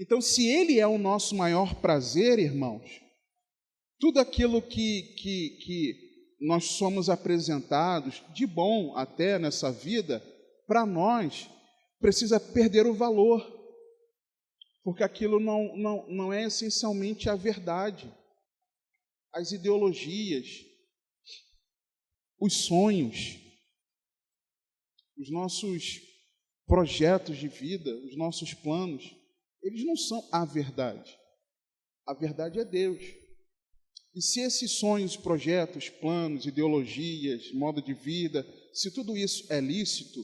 A: Então, se Ele é o nosso maior prazer, irmãos, tudo aquilo que nós somos apresentados, de bom até nessa vida, para nós, precisa perder o valor. Porque aquilo não é essencialmente a verdade. As ideologias, os sonhos, os nossos projetos de vida, os nossos planos, eles não são a verdade. A verdade é Deus. E se esses sonhos, projetos, planos, ideologias, modo de vida, se tudo isso é lícito,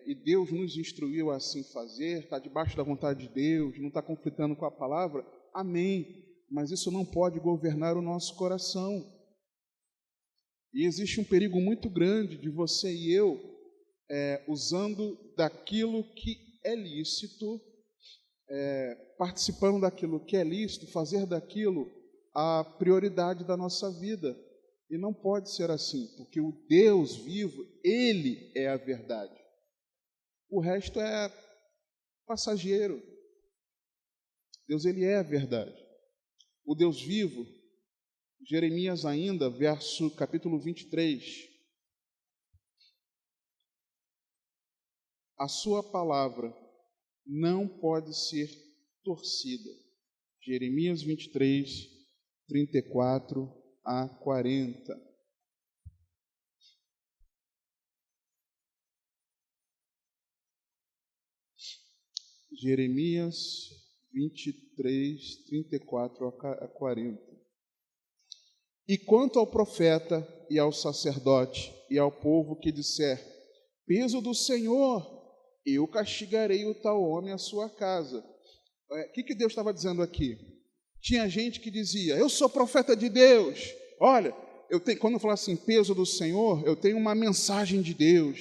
A: e Deus nos instruiu a assim fazer, está debaixo da vontade de Deus, não está conflitando com a palavra, amém. Mas isso não pode governar o nosso coração. E existe um perigo muito grande de você e eu, usando daquilo que é lícito, participando daquilo que é lícito, fazer daquilo a prioridade da nossa vida. E não pode ser assim, porque o Deus vivo, Ele é a verdade. O resto é passageiro. Deus, Ele é a verdade. O Deus vivo, Jeremias ainda, capítulo 23. A sua palavra não pode ser torcida. Jeremias 23, 34 a 40. Jeremias 23, 34 a 40. E quanto ao profeta e ao sacerdote e ao povo que disser, peso do Senhor, eu castigarei o tal homem e a sua casa. O que Deus estava dizendo aqui? Tinha gente que dizia, eu sou profeta de Deus. Olha, quando eu falo assim, peso do Senhor, eu tenho uma mensagem de Deus.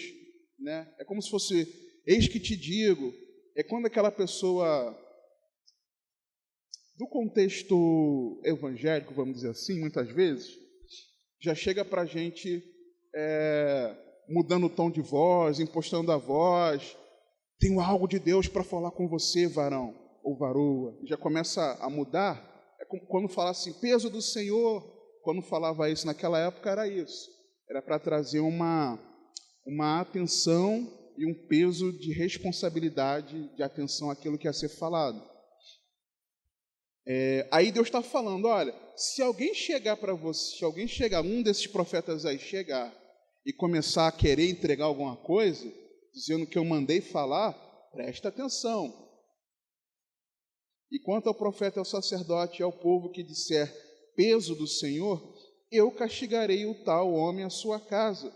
A: Né? É como se fosse, eis que te digo. É quando aquela pessoa, do contexto evangélico, vamos dizer assim, muitas vezes, já chega para a gente mudando o tom de voz, impostando a voz. Tenho algo de Deus para falar com você, varão ou varoa. Já começa a mudar. É como quando fala assim, peso do Senhor. Quando falava isso naquela época, era isso. Era para trazer uma atenção e um peso de responsabilidade, de atenção àquilo que ia ser falado. Aí Deus está falando, olha, se alguém chegar para você, se alguém chegar, um desses profetas aí chegar e começar a querer entregar alguma coisa, dizendo que eu mandei falar, presta atenção. E quanto ao profeta, ao sacerdote e ao povo que disser peso do Senhor, eu castigarei o tal homem à sua casa.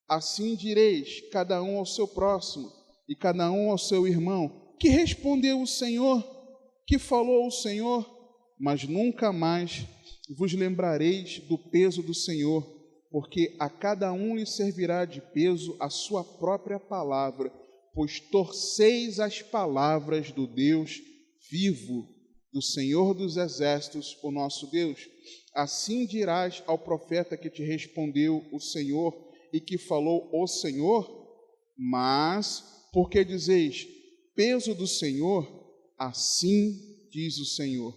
A: Assim direis, cada um ao seu próximo e cada um ao seu irmão, que respondeu o Senhor, que falou o Senhor, mas nunca mais vos lembrareis do peso do Senhor, porque a cada um lhe servirá de peso a sua própria palavra, pois torceis as palavras do Deus vivo, do Senhor dos exércitos, o nosso Deus. Assim dirás ao profeta que te respondeu o Senhor e que falou o Senhor, mas porque dizeis, peso do Senhor, assim diz o Senhor.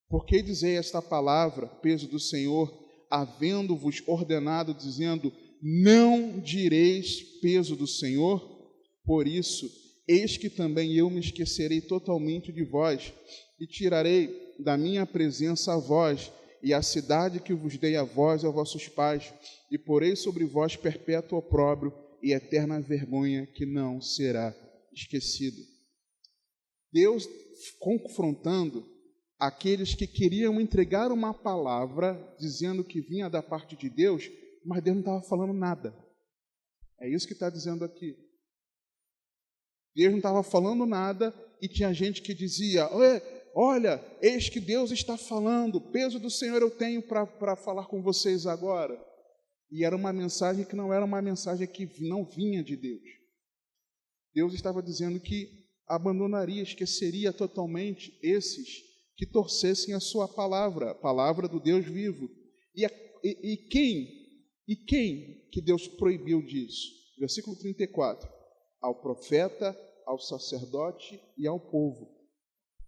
A: Porque dizei esta palavra, peso do Senhor, havendo-vos ordenado, dizendo, não direis peso do Senhor? Por isso, eis que também eu me esquecerei totalmente de vós, e tirarei da minha presença a vós, e a cidade que vos dei a vós e a vossos pais, e porei sobre vós perpétuo opróbrio e eterna vergonha que não será esquecido. Deus confrontando aqueles que queriam entregar uma palavra, dizendo que vinha da parte de Deus, mas Deus não estava falando nada. É isso que está dizendo aqui. Deus não estava falando nada e tinha gente que dizia, olha, eis que Deus está falando, o peso do Senhor eu tenho para falar com vocês agora. E era uma mensagem que não era uma mensagem que não vinha de Deus. Deus estava dizendo que abandonaria, esqueceria totalmente esses que torcessem a sua palavra, a palavra do Deus vivo. E quem que Deus proibiu disso? Versículo 34. Ao profeta, ao sacerdote e ao povo.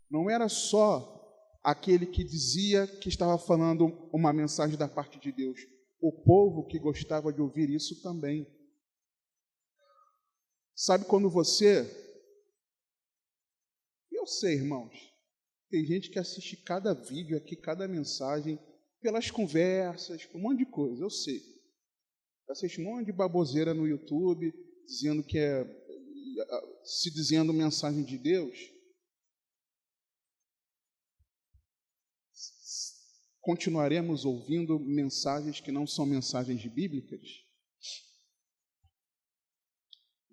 A: Não era só aquele que dizia que estava falando uma mensagem da parte de Deus. O povo que gostava de ouvir isso também. Sabe quando você... Eu sei, irmãos, tem gente que assiste cada vídeo aqui, cada mensagem, pelas conversas, por um monte de coisa, eu sei. Assiste um monte de baboseira no YouTube, dizendo que se dizendo mensagem de Deus. Continuaremos ouvindo mensagens que não são mensagens bíblicas?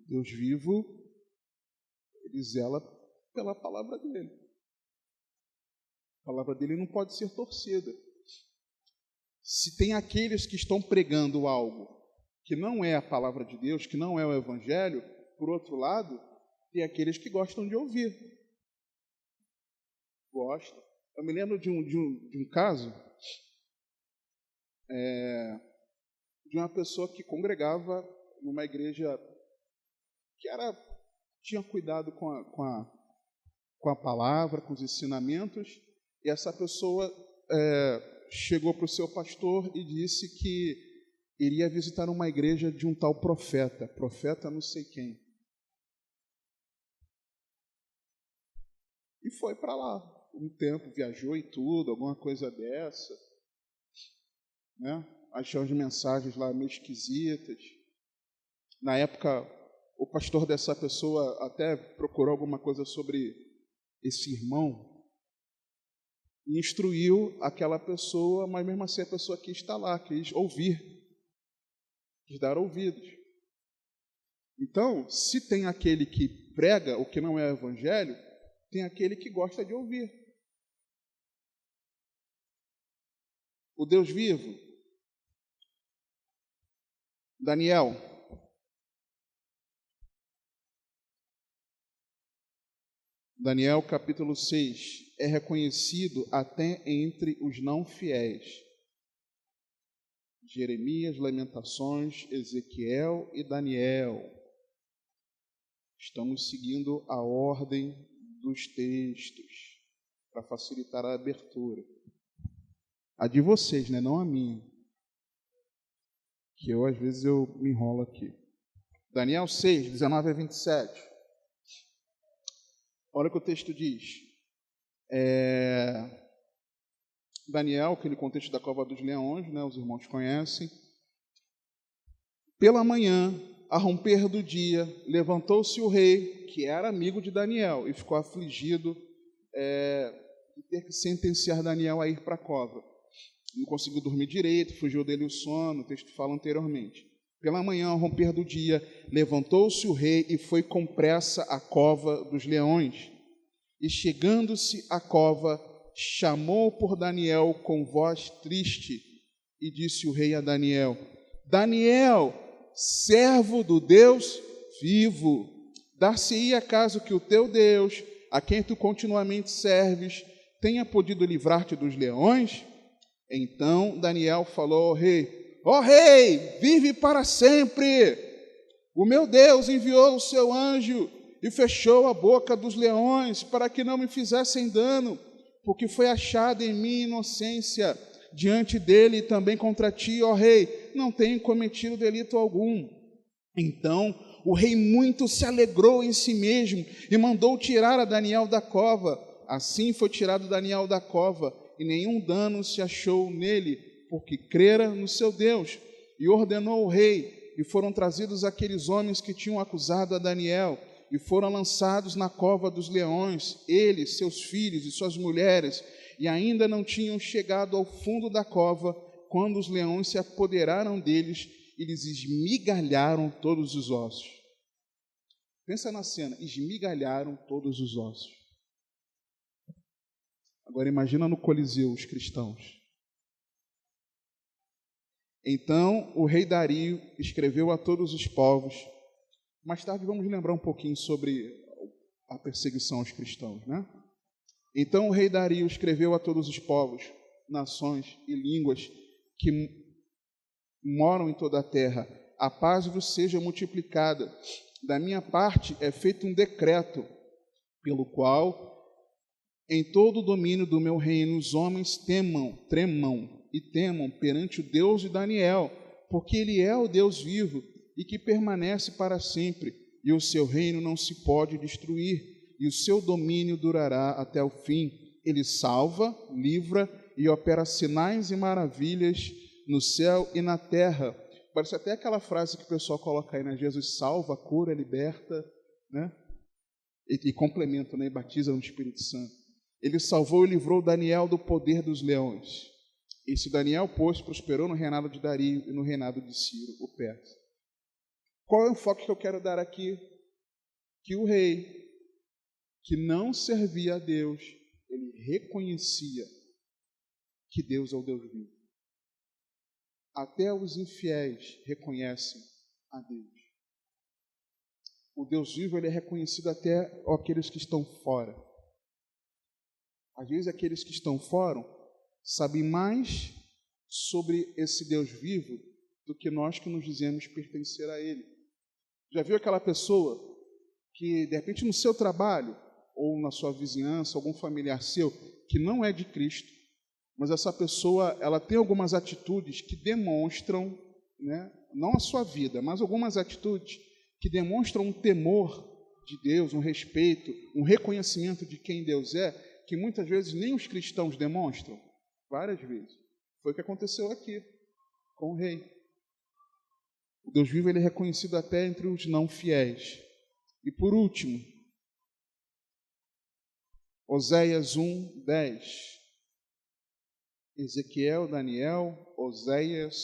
A: Deus vivo, ele zela pela palavra dele. A palavra dele não pode ser torcida. Se tem aqueles que estão pregando algo que não é a palavra de Deus, que não é o Evangelho, por outro lado, tem aqueles que gostam de ouvir. Gostam. Eu me lembro de um caso de uma pessoa que congregava numa igreja que tinha cuidado com a palavra, com os ensinamentos, e essa pessoa chegou para o seu pastor e disse que iria visitar uma igreja de um tal profeta não sei quem. E foi para lá. Um tempo viajou e tudo, alguma coisa dessa, né? Achou as mensagens lá meio esquisitas. Na época, o pastor dessa pessoa até procurou alguma coisa sobre esse irmão e instruiu aquela pessoa, mas mesmo assim a pessoa quis estar lá, quis ouvir, quis dar ouvidos. Então, se tem aquele que prega o que não é evangelho, tem aquele que gosta de ouvir. O Deus vivo, Daniel, capítulo 6, é reconhecido até entre os não fiéis. Jeremias, Lamentações, Ezequiel e Daniel. Estamos seguindo a ordem dos textos para facilitar a abertura. A de vocês, né? Não a minha. Que às vezes eu me enrolo aqui. Daniel 6, 19 a 27. Olha o que o texto diz. Daniel, aquele contexto da cova dos leões, né? Os irmãos conhecem. Pela manhã, a romper do dia, levantou-se o rei, que era amigo de Daniel, e ficou afligido de ter que sentenciar Daniel a ir para a cova. Não conseguiu dormir direito, fugiu dele o sono, o texto fala anteriormente. Pela manhã, ao romper do dia, levantou-se o rei e foi com pressa à cova dos leões. E chegando-se à cova, chamou por Daniel com voz triste, e disse o rei a Daniel: Daniel, servo do Deus vivo, dar-se-ia acaso que o teu Deus, a quem tu continuamente serves, tenha podido livrar-te dos leões? Então Daniel falou ao rei: ó rei, vive para sempre! O meu Deus enviou o seu anjo e fechou a boca dos leões para que não me fizessem dano, porque foi achada em mim inocência diante dele e também contra ti, ó rei, não tenho cometido delito algum. Então o rei muito se alegrou em si mesmo e mandou tirar a Daniel da cova. Assim foi tirado Daniel da cova, e nenhum dano se achou nele, porque crera no seu Deus. E ordenou o rei, e foram trazidos aqueles homens que tinham acusado a Daniel, e foram lançados na cova dos leões, ele, seus filhos e suas mulheres, e ainda não tinham chegado ao fundo da cova, quando os leões se apoderaram deles e lhes esmigalharam todos os ossos. Pensa na cena, esmigalharam todos os ossos. Agora imagina no Coliseu os cristãos. Então o rei Dario escreveu a todos os povos. Mais tarde vamos lembrar um pouquinho sobre a perseguição aos cristãos, né? Então o rei Dario escreveu a todos os povos, nações e línguas que moram em toda a terra: a paz vos seja multiplicada. Da minha parte é feito um decreto, pelo qual em todo o domínio do meu reino os homens tremam e temam perante o Deus de Daniel, porque ele é o Deus vivo e que permanece para sempre, e o seu reino não se pode destruir, e o seu domínio durará até o fim. Ele salva, livra e opera sinais e maravilhas no céu e na terra. Parece até aquela frase que o pessoal coloca aí, né? Jesus salva, cura, liberta, né? E complementa, né? E batiza no Espírito Santo. Ele salvou e livrou Daniel do poder dos leões. Esse Daniel, pois, prosperou no reinado de Dario e no reinado de Ciro, o persa. Qual é o enfoque que eu quero dar aqui? Que o rei, que não servia a Deus, ele reconhecia que Deus é o Deus vivo. Até os infiéis reconhecem a Deus. O Deus vivo, ele é reconhecido até aqueles que estão fora. Às vezes aqueles que estão fora sabem mais sobre esse Deus vivo do que nós que nos dizemos pertencer a Ele. Já viu aquela pessoa que, de repente, no seu trabalho ou na sua vizinhança, algum familiar seu, que não é de Cristo, mas essa pessoa, ela tem algumas atitudes que demonstram, né, não a sua vida, mas algumas atitudes que demonstram um temor de Deus, um respeito, um reconhecimento de quem Deus é, que muitas vezes nem os cristãos demonstram, várias vezes. Foi o que aconteceu aqui com o rei. O Deus vivo ele é reconhecido até entre os não fiéis. E por último, Oséias 1, 10. Ezequiel, Daniel, Oséias,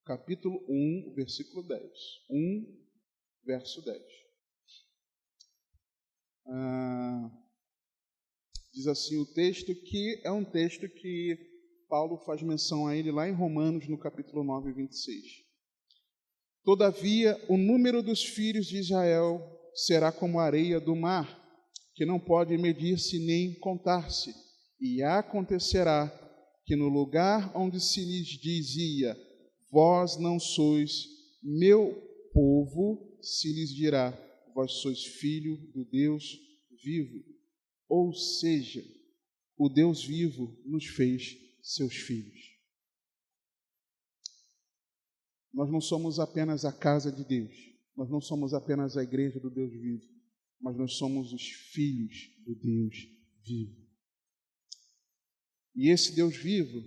A: capítulo 1, versículo 10. 1, verso 10. Diz assim o texto, que é um texto que Paulo faz menção a ele lá em Romanos, no capítulo 9, 26. Todavia, o número dos filhos de Israel será como a areia do mar, que não pode medir-se nem contar-se. E acontecerá que no lugar onde se lhes dizia, vós não sois meu povo, se lhes dirá, vós sois filho do Deus vivo. Ou seja, o Deus vivo nos fez seus filhos. Nós não somos apenas a casa de Deus, nós não somos apenas a igreja do Deus vivo, mas nós somos os filhos do Deus vivo. E esse Deus vivo,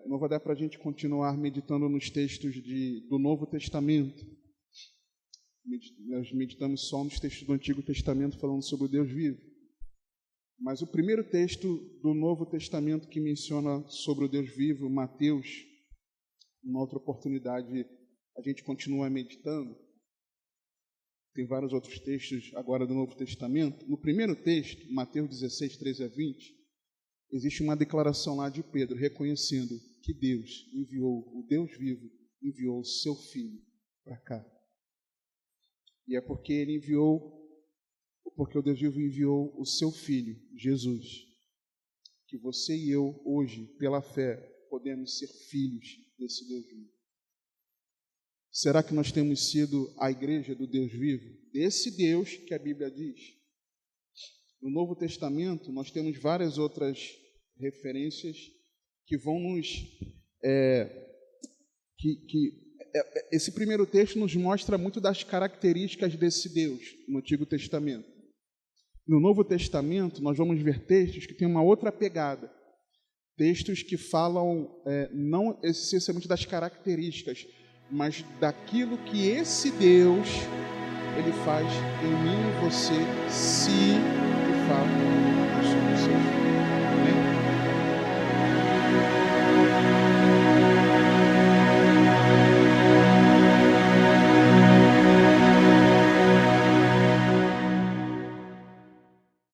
A: não vai dar para a gente continuar meditando nos textos do Novo Testamento. Nós meditamos só nos textos do Antigo Testamento falando sobre o Deus vivo. Mas o primeiro texto do Novo Testamento que menciona sobre o Deus vivo, Mateus, uma outra oportunidade a gente continua meditando. Tem vários outros textos agora do Novo Testamento. No primeiro texto, Mateus 16, 13 a 20, existe uma declaração lá de Pedro, reconhecendo que Deus enviou, o Deus vivo, enviou o seu Filho para cá. E é porque o Deus vivo enviou o seu Filho, Jesus, que você e eu, hoje, pela fé, podemos ser filhos desse Deus vivo. Será que nós temos sido a igreja do Deus vivo? Desse Deus que a Bíblia diz. No Novo Testamento, nós temos várias outras referências que vão nos... esse primeiro texto nos mostra muito das características desse Deus no Antigo Testamento. No Novo Testamento, nós vamos ver textos que têm uma outra pegada. Textos que falam não essencialmente das características, mas daquilo que esse Deus ele faz em mim e você, se de fato nós somos seus filhos.